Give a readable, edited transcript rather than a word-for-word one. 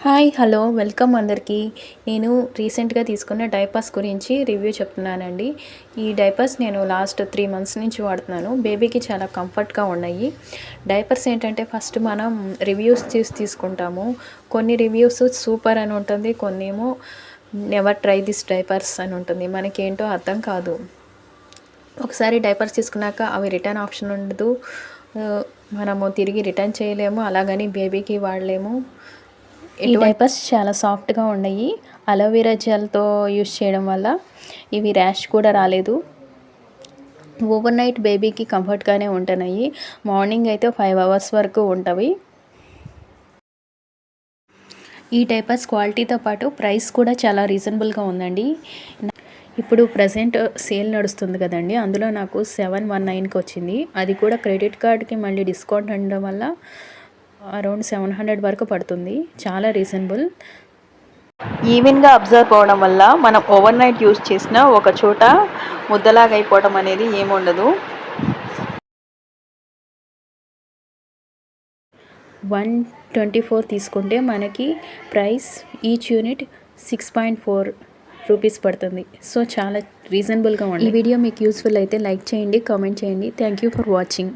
Hi hello welcome అందరికీ. నేను రీసెంట్గా తీసుకున్న డైపర్స్ గురించి రివ్యూ చెప్తున్నానండి. ఈ డైపర్స్ నేను లాస్ట్ 3 మంత్స్ నుంచి వాడుతున్నాను. బేబీకి చాలా కంఫర్ట్గా ఉన్నాయి. డైపర్స్ ఏంటంటే ఫస్ట్ మనం రివ్యూస్ తీసుకుంటాము. కొన్ని రివ్యూస్ సూపర్ అని ఉంటుంది, కొన్ని ఏమో నెవర్ ట్రై దిస్ డైపర్స్ అని ఉంటుంది. మనకేంటో అర్థం కాదు. ఒకసారి డైపర్స్ తీసుకున్నాక అవి రిటర్న్ ఆప్షన్ ఉండదు, మనము తిరిగి రిటర్న్ చేయలేము, అలాగని బేబీకి వాడలేము. ఈ డైపర్స్ చాలా సాఫ్ట్గా ఉన్నాయి. అలోవెరా జెల్తో యూస్ చేయడం వల్ల ఇవి ర్యాష్ కూడా రాలేదు. ఓవర్ నైట్ బేబీకి కంఫర్ట్గానే ఉంటున్నాయి. మార్నింగ్ అయితే 5 అవర్స్ వరకు ఉంటవి. ఈ డైపర్స్ క్వాలిటీతో పాటు ప్రైస్ కూడా చాలా రీజనబుల్గా ఉందండి. ఇప్పుడు ప్రజెంట్ సేల్ నడుస్తుంది కదండి, అందులో నాకు 719కి వచ్చింది. అది కూడా క్రెడిట్ కార్డ్కి మళ్ళీ డిస్కౌంట్ ఉండడం వల్ల అరౌండ్ 700 వరకు పడుతుంది. చాలా రీజనబుల్. ఈవెన్గా అబ్జర్వ్ అవ్వడం వల్ల మనం ఓవర్ నైట్ యూస్ చేసిన ఒక చోట ముద్దలాగా అయిపోవడం అనేది ఏముండదు. 124 తీసుకుంటే మనకి ప్రైస్ ఈచ్ యూనిట్ 6.4 రూపీస్ పడుతుంది. సో చాలా రీజనబుల్గా ఉంది. ఈ వీడియో మీకు యూస్ఫుల్ అయితే లైక్ చేయండి, కామెంట్ చేయండి. Thank you for watching.